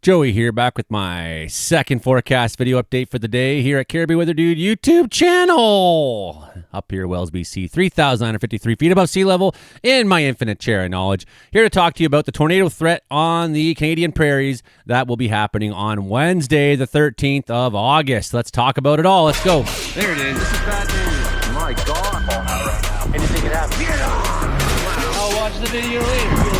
Joey here, back with my second forecast video update for the day here at Caribbean Weather Dude YouTube channel. Up here, Wells, BC, 3,953 feet above sea level in my infinite chair of knowledge. Here to talk to you about the tornado threat on the Canadian prairies that will be happening on Wednesday, the 13th of August. Let's talk about it all. Let's go. There it is. This is bad news. My God. Right now. Anything can happen. I'll watch the video later.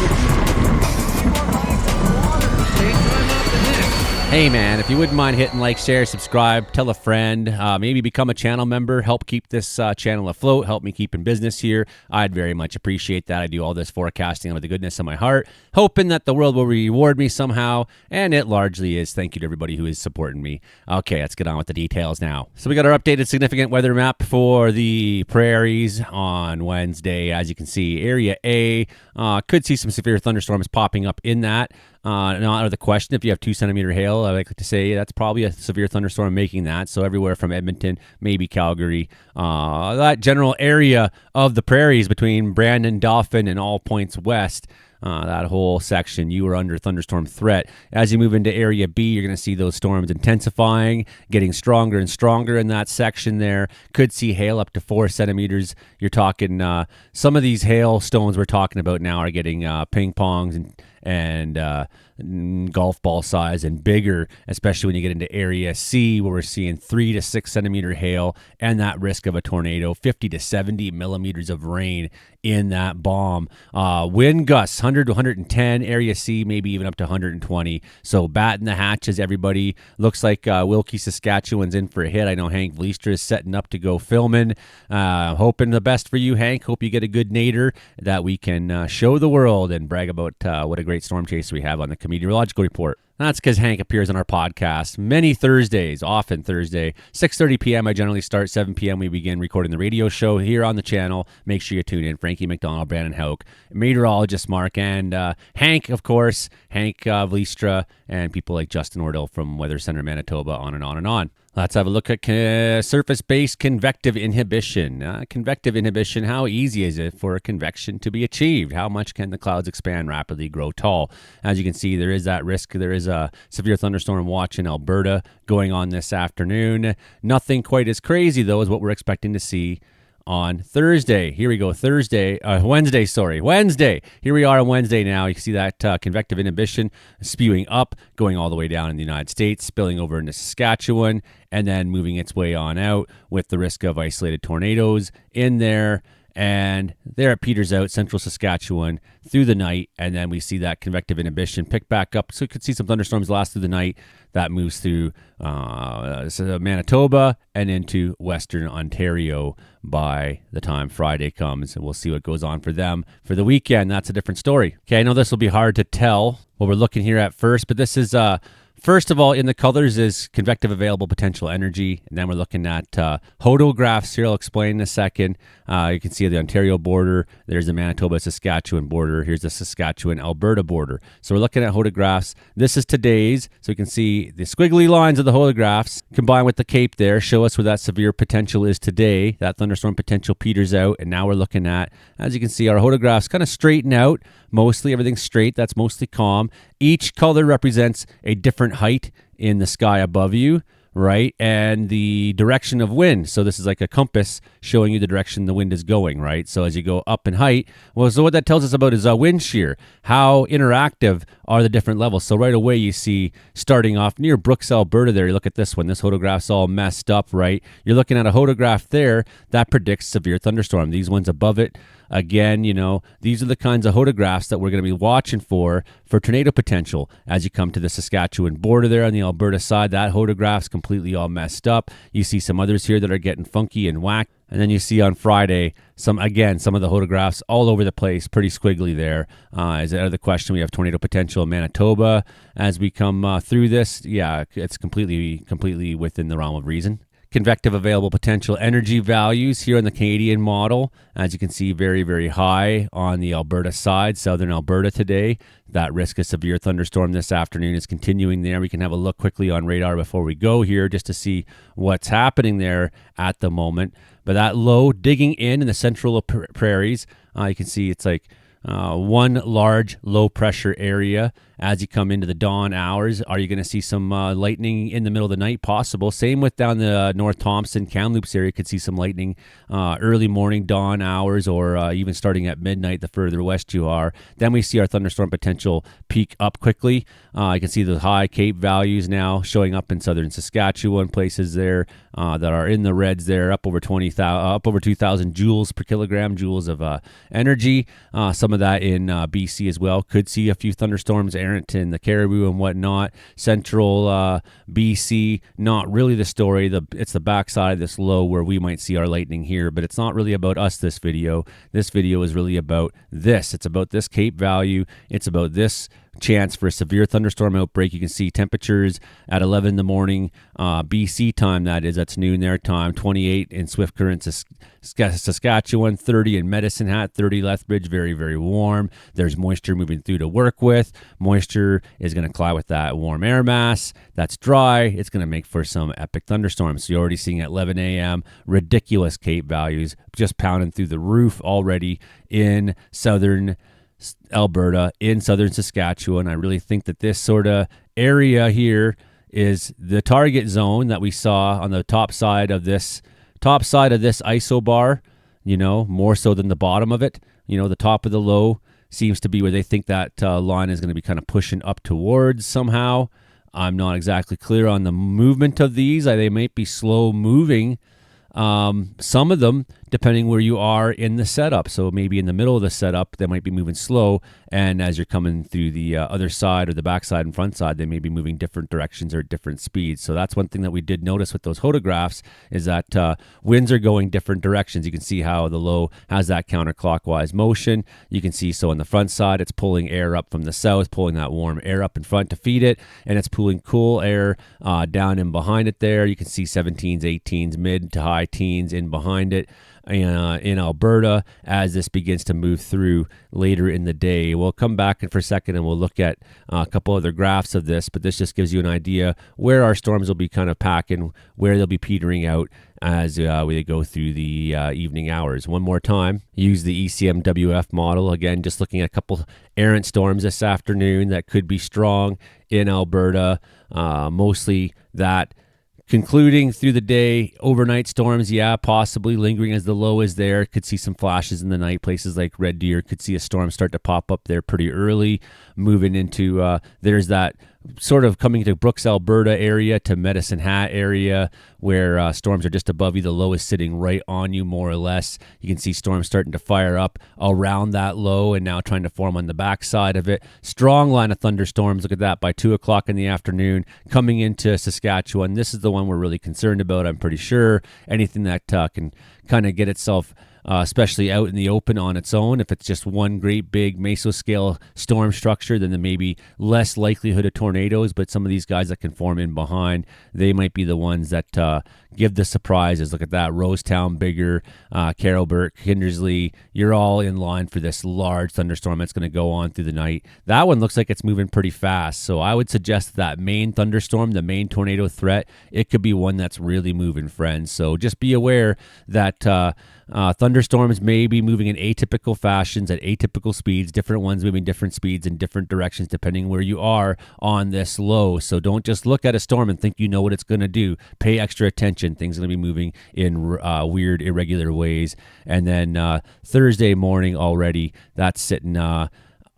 Hey man, if you wouldn't mind hitting like, share, subscribe, tell a friend, maybe become a channel member, help keep this channel afloat, help me keep in business here. I'd very much appreciate that. I do all this forecasting with the goodness of my heart, hoping that the world will reward me somehow, and it largely is. Thank you to everybody who is supporting me. Okay, let's get on with the details now. So we got our updated significant weather map for the prairies on Wednesday. As you can see, Area A could see some severe thunderstorms popping up in that. Not out of the question. If you have 2 centimeter hail, I like to say that's probably a severe thunderstorm making that. So everywhere from Edmonton, maybe Calgary, that general area of the prairies between Brandon, Dauphin, and all points west. That whole section, you are under thunderstorm threat. As you move into Area B, you're going to see those storms intensifying, getting stronger and stronger in that section there. Could see hail up to 4 centimeters. You're talking, some of these hailstones we're talking about now are getting ping pongs and golf ball size and bigger, especially when you get into Area C, where we're seeing 3 to 6 centimeter hail and that risk of a tornado, 50 to 70 millimeters of rain in that bomb. Wind gusts 100 to 110, Area C maybe even up to 120. So batten the hatches, everybody. Looks like Wilkie, Saskatchewan's in for a hit. I know Hank Vliestra is setting up to go filming. Hoping the best for you, Hank. Hope you get a good nader that we can show the world and brag about what a great storm chase we have on the Meteorological Report. That's because Hank appears on our podcast many Thursdays, often Thursday, 6:30 p.m. I generally start, 7 p.m. we begin recording the radio show here on the channel. Make sure you tune in. Frankie McDonald, Brandon Hauk, meteorologist Mark, and Hank, of course, Hank Vliestra, and people like Justin Ordell from Weather Center, Manitoba, on and on and on. Let's have a look at surface-based convective inhibition. Convective inhibition, how easy is it for convection to be achieved? How much can the clouds expand rapidly, grow tall? As you can see, there is that risk. There is a severe thunderstorm watch in Alberta going on this afternoon. Nothing quite as crazy, though, as what we're expecting to see on Thursday. Here we go. Wednesday. Here we are on Wednesday now. You can see that convective inhibition spewing up, going all the way down in the United States, spilling over into Saskatchewan, and then moving its way on out with the risk of isolated tornadoes in there. And there it peters out, central Saskatchewan, through the night. And then we see that convective inhibition pick back up. So you could see some thunderstorms last through the night. That moves through Manitoba and into Western Ontario by the time Friday comes. And we'll see what goes on for them for the weekend. That's a different story. Okay, I know this will be hard to tell what we're looking here at first, but this is... First of all, in the colors is convective available potential energy, and then we're looking at hodographs here. I'll explain in a second. You can see the Ontario border. There's the Manitoba-Saskatchewan border. Here's the Saskatchewan-Alberta border. So we're looking at hodographs. This is today's, so you can see the squiggly lines of the hodographs combined with the cape there show us where that severe potential is today. That thunderstorm potential peters out, and now we're looking at, as you can see, our hodographs kind of straighten out. Mostly everything's straight. That's mostly calm. Each color represents a different height in the sky above you, right? And the direction of wind. So this is like a compass showing you the direction the wind is going, right? So as you go up in height, well, so what that tells us about is wind shear. How interactive are the different levels? So right away you see starting off near Brooks, Alberta there, you look at this one. This hodograph's all messed up, right? You're looking at a hodograph there that predicts severe thunderstorm. These ones above it, again, you know, these are the kinds of hodographs that we're going to be watching for tornado potential. As you come to the Saskatchewan border there on the Alberta side, that hodograph's completely all messed up. You see some others here that are getting funky and whacked. And then you see on Friday, some of the hodographs all over the place, pretty squiggly there. Is that the question? We have tornado potential in Manitoba as we come through this. Yeah, it's completely within the realm of reason. Convective available potential energy values here on the Canadian model. As you can see, very, very high on the Alberta side, southern Alberta today. That risk of severe thunderstorm this afternoon is continuing there. We can have a look quickly on radar before we go here just to see what's happening there at the moment. But that low digging in the central prairies, you can see it's like one large low pressure area as you come into the dawn hours. Are you going to see some lightning in the middle of the night? Possible. Same with down the North Thompson, Kamloops area. Could see some lightning early morning, dawn hours, or even starting at midnight the further west you are. Then we see our thunderstorm potential peak up quickly. I can see the high Cape values now showing up in southern Saskatchewan, places there that are in the reds there, up over 2,000 joules per kilogram, joules of energy. Some of that in BC as well. Could see a few thunderstorms errant in the Caribou and whatnot. Central BC, not really the story. It's the backside of this low where we might see our lightning here, but it's not really about us, this video. This video is really about this. It's about this Cape value. It's about this chance for a severe thunderstorm outbreak. You can see temperatures at 11 in the morning, BC time, that's noon their time, 28 in Swift Current, Saskatchewan, 30 in Medicine Hat, 30 Lethbridge, very, very warm. There's moisture moving through to work with. Moisture is going to collide with that warm air mass. That's dry. It's going to make for some epic thunderstorms. So you're already seeing at 11 a.m. ridiculous Cape values just pounding through the roof already in southern Alberta, in southern Saskatchewan. I really think that this sort of area here is the target zone that we saw on the top side of this isobar, more so than the bottom of it. The top of the low seems to be where they think that line is going to be kind of pushing up towards somehow. I'm not exactly clear on the movement of these. They might be slow moving. Some of them, depending where you are in the setup. So maybe in the middle of the setup, they might be moving slow. And as you're coming through the other side or the backside and front side, they may be moving different directions or different speeds. So that's one thing that we did notice with those photographs is that winds are going different directions. You can see how the low has that counterclockwise motion. You can see so on the front side, it's pulling air up from the south, pulling that warm air up in front to feed it. And it's pulling cool air down in behind it there. You can see 17s, 18s, mid to high teens in behind it. In Alberta as this begins to move through later in the day. We'll come back for a second and we'll look at a couple other graphs of this, but this just gives you an idea where our storms will be kind of packing, where they'll be petering out as we go through the evening hours. One more time, use the ECMWF model. Again, just looking at a couple errant storms this afternoon that could be strong in Alberta, mostly that concluding through the day, overnight storms, possibly lingering as the low is there. Could see some flashes in the night. Places like Red Deer could see a storm start to pop up there pretty early. Moving into, there's that sort of coming to Brooks, Alberta area to Medicine Hat area where storms are just above you. The low is sitting right on you, more or less. You can see storms starting to fire up around that low and now trying to form on the backside of it. Strong line of thunderstorms. Look at that by 2 o'clock in the afternoon coming into Saskatchewan. This is the one we're really concerned about, I'm pretty sure. Anything that can kind of get itself especially out in the open on its own. If it's just one great big mesoscale storm structure, then there may be less likelihood of tornadoes, but some of these guys that can form in behind, they might be the ones that give the surprises. Look at that, Rosetown, Bigger, Carrollburg, Kindersley, you're all in line for this large thunderstorm that's going to go on through the night. That one looks like it's moving pretty fast, so I would suggest that main thunderstorm, the main tornado threat, it could be one that's really moving, friends. So just be aware that thunderstorms may be moving in atypical fashions at atypical speeds, different ones moving different speeds in different directions depending where you are on this low. So don't just look at a storm and think you know what it's going to do. Pay extra attention. Things are going to be moving in weird, irregular ways. And then Thursday morning already, that's sitting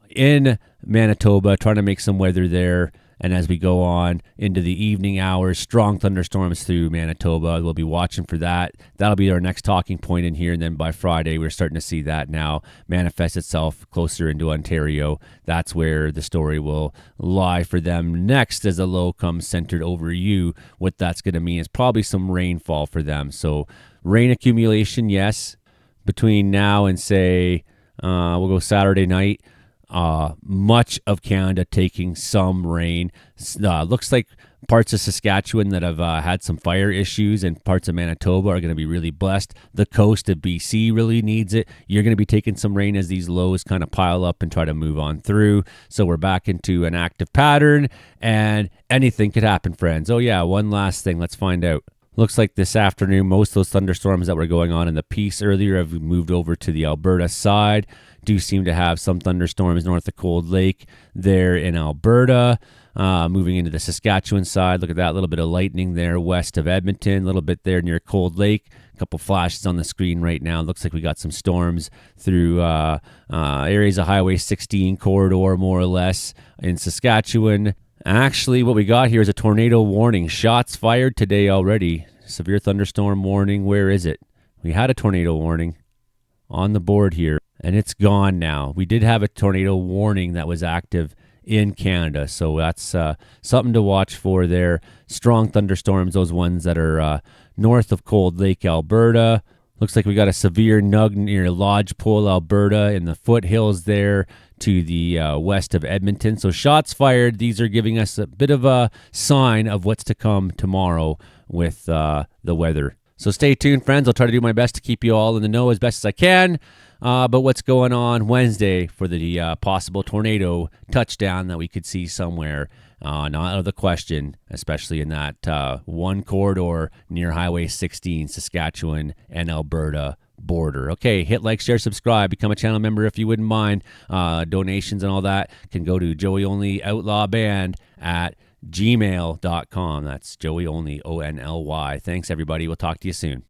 in Manitoba, trying to make some weather there. And as we go on into the evening hours, strong thunderstorms through Manitoba. We'll be watching for that. That'll be our next talking point in here. And then by Friday, we're starting to see that now manifest itself closer into Ontario. That's where the story will lie for them next as the low comes centered over you. What that's going to mean is probably some rainfall for them. So rain accumulation, yes, between now and say, we'll go Saturday night. Much of Canada taking some rain. Looks like parts of Saskatchewan that have had some fire issues and parts of Manitoba are going to be really blessed. The coast of BC really needs it. You're going to be taking some rain as these lows kind of pile up and try to move on through. So we're back into an active pattern and anything could happen, friends. Oh yeah, one last thing. Let's find out. Looks like this afternoon, most of those thunderstorms that were going on in the Peace earlier have moved over to the Alberta side. Do seem to have some thunderstorms north of Cold Lake there in Alberta. Moving into the Saskatchewan side, look at that, little bit of lightning there west of Edmonton, a little bit there near Cold Lake. A couple flashes on the screen right now. Looks like we got some storms through areas of Highway 16 corridor, more or less, in Saskatchewan. Actually, what we got here is a tornado warning. Shots fired today already. Severe thunderstorm warning. Where is it? We had a tornado warning on the board here, and it's gone now. We did have a tornado warning that was active in Canada, so that's something to watch for there. Strong thunderstorms, those ones that are north of Cold Lake, Alberta. Looks like we got a severe nug near Lodgepole, Alberta, in the foothills there to the west of Edmonton. So shots fired. These are giving us a bit of a sign of what's to come tomorrow with the weather. So stay tuned, friends. I'll try to do my best to keep you all in the know as best as I can. But what's going on Wednesday for the possible tornado touchdown that we could see somewhere? Not out of the question, especially in that one corridor near Highway 16, Saskatchewan and Alberta border. Okay, hit like, share, subscribe, become a channel member if you wouldn't mind. Donations and all that can go to Joey Only Outlaw Band at gmail.com. That's Joey Only, ONLY. Thanks, everybody. We'll talk to you soon.